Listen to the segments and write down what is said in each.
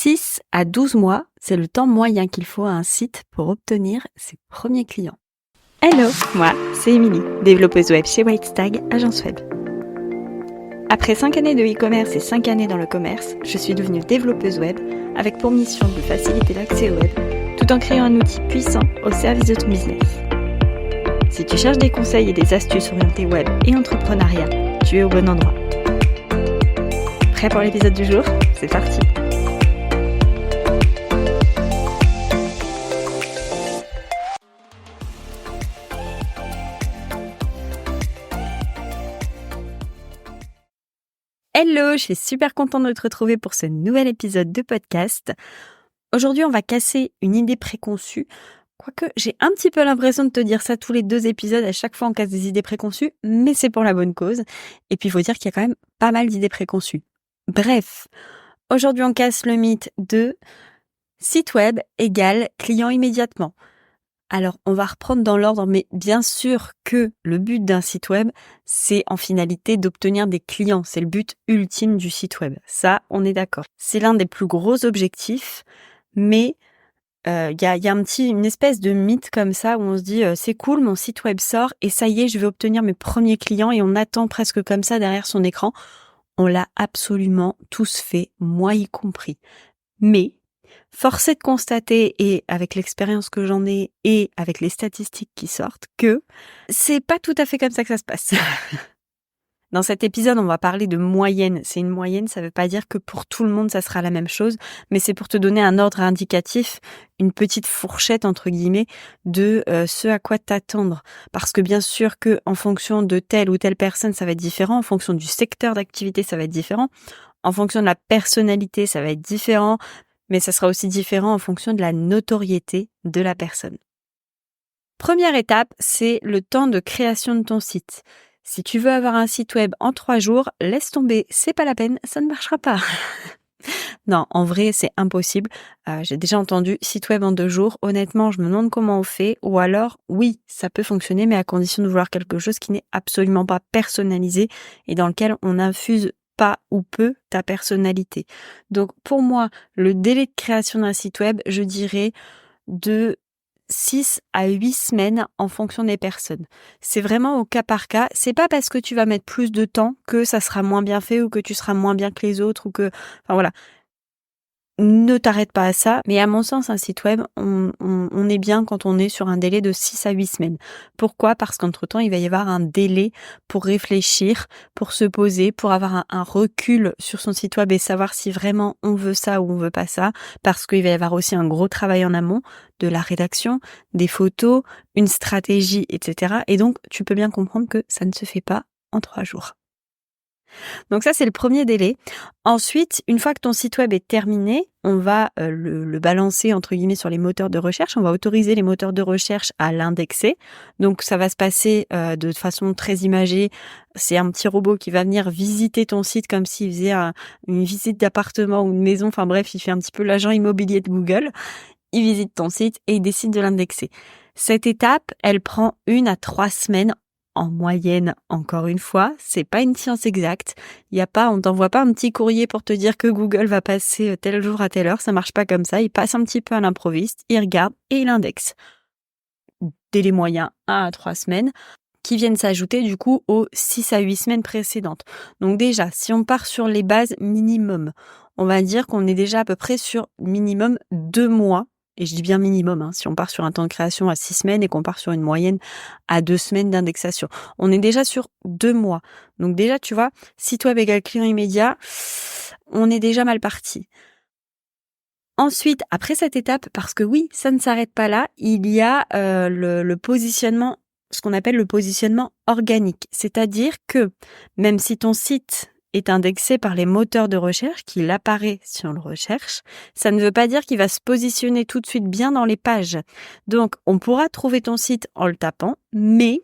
6 à 12 mois, c'est le temps moyen qu'il faut à un site pour obtenir ses premiers clients. Hello, moi, c'est Émilie, développeuse web chez Whitestag, agence web. Après 5 années de e-commerce et 5 années dans le commerce, je suis devenue développeuse web avec pour mission de faciliter l'accès au web, tout en créant un outil puissant au service de ton business. Si tu cherches des conseils et des astuces orientées web et entrepreneuriat, tu es au bon endroit. Prêt pour l'épisode du jour ? C'est parti. Hello, je suis super contente de te retrouver pour ce nouvel épisode de podcast. Aujourd'hui, on va casser une idée préconçue. Quoique, j'ai un petit peu l'impression de te dire ça tous les 2 épisodes, à chaque fois on casse des idées préconçues, mais c'est pour la bonne cause. Et puis, il faut dire qu'il y a quand même pas mal d'idées préconçues. Bref, aujourd'hui, on casse le mythe de site web égale client immédiatement. Alors, on va reprendre dans l'ordre, mais bien sûr que le but d'un site web, c'est en finalité d'obtenir des clients. C'est le but ultime du site web. Ça, on est d'accord. C'est l'un des plus gros objectifs, mais il y a une espèce de mythe comme ça où on se dit c'est cool, mon site web sort et ça y est, je vais obtenir mes premiers clients et on attend presque comme ça derrière son écran. On l'a absolument tous fait, moi y compris. Mais force est de constater, et avec l'expérience que j'en ai et avec les statistiques qui sortent, que c'est pas tout à fait comme ça que ça se passe. Dans cet épisode, on va parler de moyenne. C'est une moyenne, ça veut pas dire que pour tout le monde ça sera la même chose, mais c'est pour te donner un ordre indicatif, une petite fourchette entre guillemets de ce à quoi t'attendre. Parce que bien sûr que en fonction de telle ou telle personne, ça va être différent, en fonction du secteur d'activité, ça va être différent, en fonction de la personnalité, ça va être différent. Mais ça sera aussi différent en fonction de la notoriété de la personne. Première étape, c'est le temps de création de ton site. Si tu veux avoir un site web en 3 jours, laisse tomber, c'est pas la peine, ça ne marchera pas. Non, en vrai, c'est impossible. J'ai déjà entendu site web en 2 jours. Honnêtement, je me demande comment on fait. Ou alors, oui, ça peut fonctionner, mais à condition de vouloir quelque chose qui n'est absolument pas personnalisé et dans lequel on infuse pas ou peu ta personnalité. Donc pour moi, le délai de création d'un site web, je dirais de 6 à 8 semaines en fonction des personnes. C'est vraiment au cas par cas. C'est pas parce que tu vas mettre plus de temps que ça sera moins bien fait ou que tu seras moins bien que les autres ou que... Enfin voilà. Ne t'arrête pas à ça, mais à mon sens, un site web, on est bien quand on est sur un délai de 6 à 8 semaines. Pourquoi ? Parce qu'entre-temps, il va y avoir un délai pour réfléchir, pour se poser, pour avoir un recul sur son site web et savoir si vraiment on veut ça ou on veut pas ça, parce qu'il va y avoir aussi un gros travail en amont de la rédaction, des photos, une stratégie, etc. Et donc, tu peux bien comprendre que ça ne se fait pas en 3 jours. Donc ça, c'est le premier délai. Ensuite, une fois que ton site web est terminé, on va le balancer entre guillemets sur les moteurs de recherche. On va autoriser les moteurs de recherche à l'indexer. Donc ça va se passer de façon très imagée. C'est un petit robot qui va venir visiter ton site comme s'il faisait une visite d'appartement ou de maison. Enfin bref, il fait un petit peu l'agent immobilier de Google. Il visite ton site et il décide de l'indexer. Cette étape, elle prend 1 à 3 semaines en moyenne, encore une fois, c'est pas une science exacte. On t'envoie pas un petit courrier pour te dire que Google va passer tel jour à telle heure. Ça marche pas comme ça. Il passe un petit peu à l'improviste, il regarde et il indexe. Délai moyen 1 à 3 semaines qui viennent s'ajouter du coup aux 6 à 8 semaines précédentes. Donc déjà, si on part sur les bases minimum, on va dire qu'on est déjà à peu près sur minimum 2 mois. Et je dis bien minimum, si on part sur un temps de création à 6 semaines et qu'on part sur une moyenne à 2 semaines d'indexation. On est déjà sur 2 mois. Donc déjà, tu vois, site web égale client immédiat, on est déjà mal parti. Ensuite, après cette étape, parce que oui, ça ne s'arrête pas là, il y a le positionnement, ce qu'on appelle le positionnement organique. C'est-à-dire que même si ton site est indexé par les moteurs de recherche, qu'il apparaît si on le recherche, ça ne veut pas dire qu'il va se positionner tout de suite bien dans les pages. Donc, on pourra trouver ton site en le tapant, mais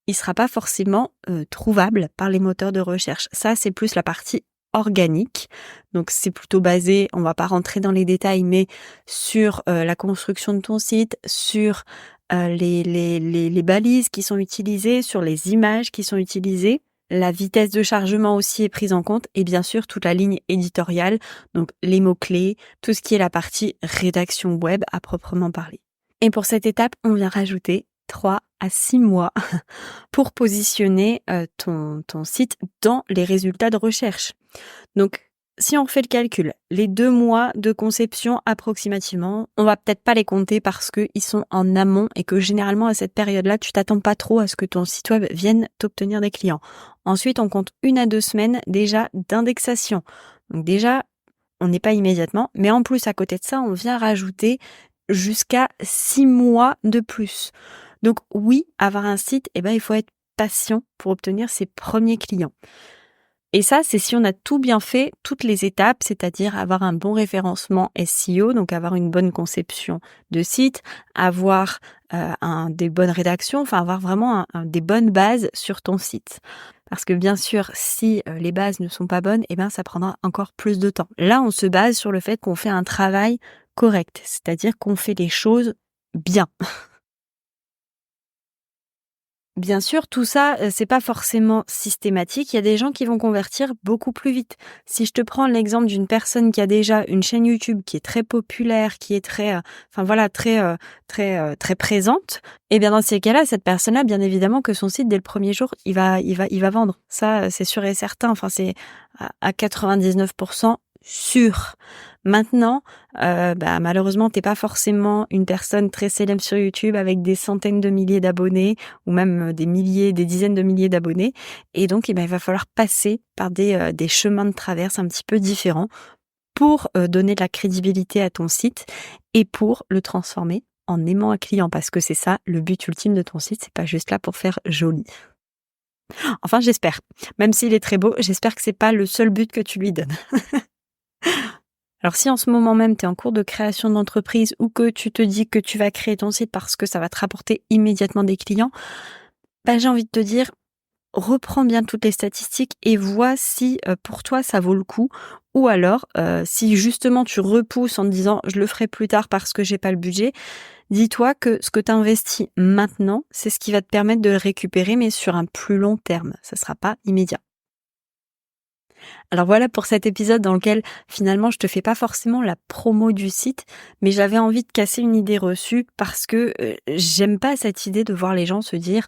il sera pas forcément trouvable par les moteurs de recherche. Ça, c'est plus la partie organique. Donc, c'est plutôt basé, on va pas rentrer dans les détails, mais sur la construction de ton site, sur les balises qui sont utilisées, sur les images qui sont utilisées. La vitesse de chargement aussi est prise en compte et bien sûr toute la ligne éditoriale, donc les mots-clés, tout ce qui est la partie rédaction web à proprement parler. Et pour cette étape, on vient rajouter 3 à 6 mois pour positionner ton site dans les résultats de recherche. Donc, si on fait le calcul, les 2 mois de conception approximativement, on va peut-être pas les compter parce qu'ils sont en amont et que généralement à cette période-là, tu t'attends pas trop à ce que ton site web vienne t'obtenir des clients. Ensuite, on compte 1 à 2 semaines déjà d'indexation. Donc déjà, on n'est pas immédiatement, mais en plus à côté de ça, on vient rajouter jusqu'à 6 mois de plus. Donc oui, avoir un site, il faut être patient pour obtenir ses premiers clients. Et ça, c'est si on a tout bien fait, toutes les étapes, c'est-à-dire avoir un bon référencement SEO, donc avoir une bonne conception de site, avoir des bonnes rédactions, enfin avoir vraiment des bonnes bases sur ton site. Parce que bien sûr, si les bases ne sont pas bonnes, ça prendra encore plus de temps. Là, on se base sur le fait qu'on fait un travail correct, c'est-à-dire qu'on fait les choses bien. Bien sûr, tout ça, c'est pas forcément systématique. Il y a des gens qui vont convertir beaucoup plus vite. Si je te prends l'exemple d'une personne qui a déjà une chaîne YouTube qui est très populaire, qui est très, très présente, dans ces cas-là, cette personne-là, bien évidemment que son site, dès le premier jour, il va vendre. Ça, c'est sûr et certain. Enfin, c'est à 99% sûr. Maintenant, malheureusement, t'es pas forcément une personne très célèbre sur YouTube avec des centaines de milliers d'abonnés ou même des dizaines de milliers d'abonnés. Et donc, il va falloir passer par des chemins de traverse un petit peu différents pour donner de la crédibilité à ton site et pour le transformer en aimant un client. Parce que c'est ça, le but ultime de ton site, c'est pas juste là pour faire joli. Enfin, j'espère. Même s'il est très beau, j'espère que c'est pas le seul but que tu lui donnes. Alors si en ce moment même tu es en cours de création d'entreprise ou que tu te dis que tu vas créer ton site parce que ça va te rapporter immédiatement des clients, j'ai envie de te dire, reprends bien toutes les statistiques et vois si pour toi ça vaut le coup ou alors si justement tu repousses en te disant je le ferai plus tard parce que j'ai pas le budget, dis-toi que ce que tu investis maintenant, c'est ce qui va te permettre de le récupérer mais sur un plus long terme, ça sera pas immédiat. Alors voilà pour cet épisode dans lequel finalement je te fais pas forcément la promo du site, mais j'avais envie de casser une idée reçue parce que j'aime pas cette idée de voir les gens se dire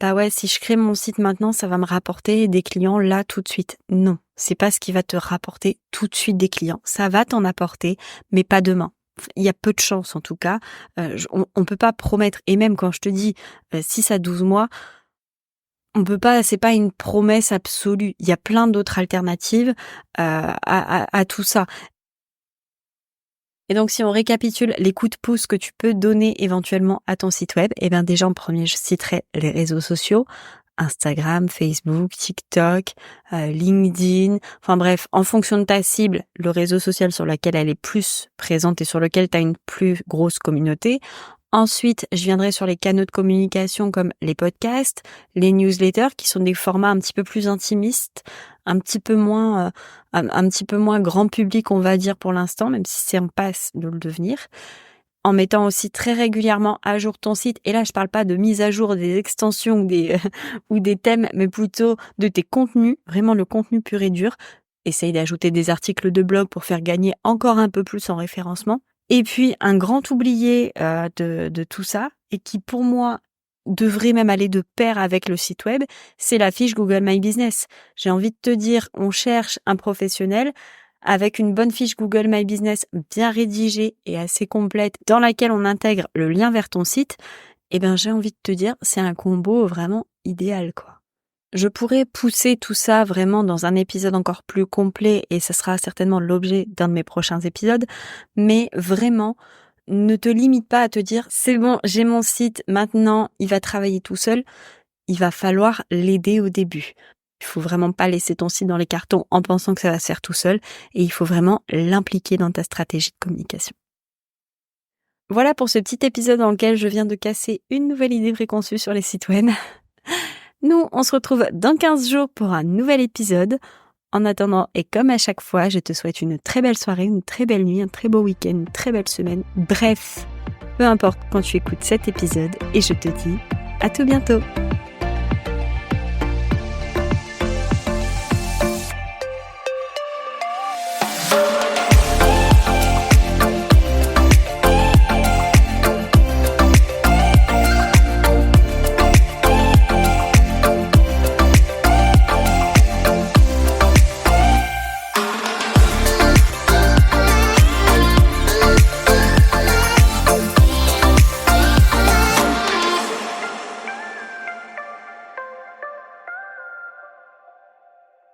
bah ouais, si je crée mon site maintenant, ça va me rapporter des clients là tout de suite. Non, c'est pas ce qui va te rapporter tout de suite des clients. Ça va t'en apporter, mais pas demain. Il y a peu de chance en tout cas. On peut pas promettre, et même quand je te dis 6 à 12 mois, on peut pas, c'est pas une promesse absolue. Il y a plein d'autres alternatives à tout ça. Et donc, si on récapitule les coups de pouce que tu peux donner éventuellement à ton site web, déjà en premier, je citerai les réseaux sociaux, Instagram, Facebook, TikTok, LinkedIn. Enfin bref, en fonction de ta cible, le réseau social sur lequel elle est plus présente et sur lequel tu as une plus grosse communauté. Ensuite, je viendrai sur les canaux de communication comme les podcasts, les newsletters qui sont des formats un petit peu plus intimistes, un petit peu moins grand public, on va dire pour l'instant, même si c'est en passe de le devenir. En mettant aussi très régulièrement à jour ton site. Et là, je parle pas de mise à jour des extensions ou des thèmes, mais plutôt de tes contenus, vraiment le contenu pur et dur. Essaye d'ajouter des articles de blog pour faire gagner encore un peu plus en référencement. Et puis, un grand oublié de tout ça, et qui pour moi devrait même aller de pair avec le site web, c'est la fiche Google My Business. J'ai envie de te dire, on cherche un professionnel avec une bonne fiche Google My Business bien rédigée et assez complète dans laquelle on intègre le lien vers ton site. J'ai envie de te dire, c'est un combo vraiment idéal, quoi. Je pourrais pousser tout ça vraiment dans un épisode encore plus complet et ce sera certainement l'objet d'un de mes prochains épisodes, mais vraiment, ne te limite pas à te dire c'est bon, j'ai mon site, maintenant il va travailler tout seul. Il va falloir l'aider au début. Il faut vraiment pas laisser ton site dans les cartons en pensant que ça va se faire tout seul et il faut vraiment l'impliquer dans ta stratégie de communication. Voilà pour ce petit épisode dans lequel je viens de casser une nouvelle idée préconçue sur les sites web. Nous, on se retrouve dans 15 jours pour un nouvel épisode. En attendant, et comme à chaque fois, je te souhaite une très belle soirée, une très belle nuit, un très beau week-end, une très belle semaine. Bref, peu importe quand tu écoutes cet épisode et je te dis à tout bientôt.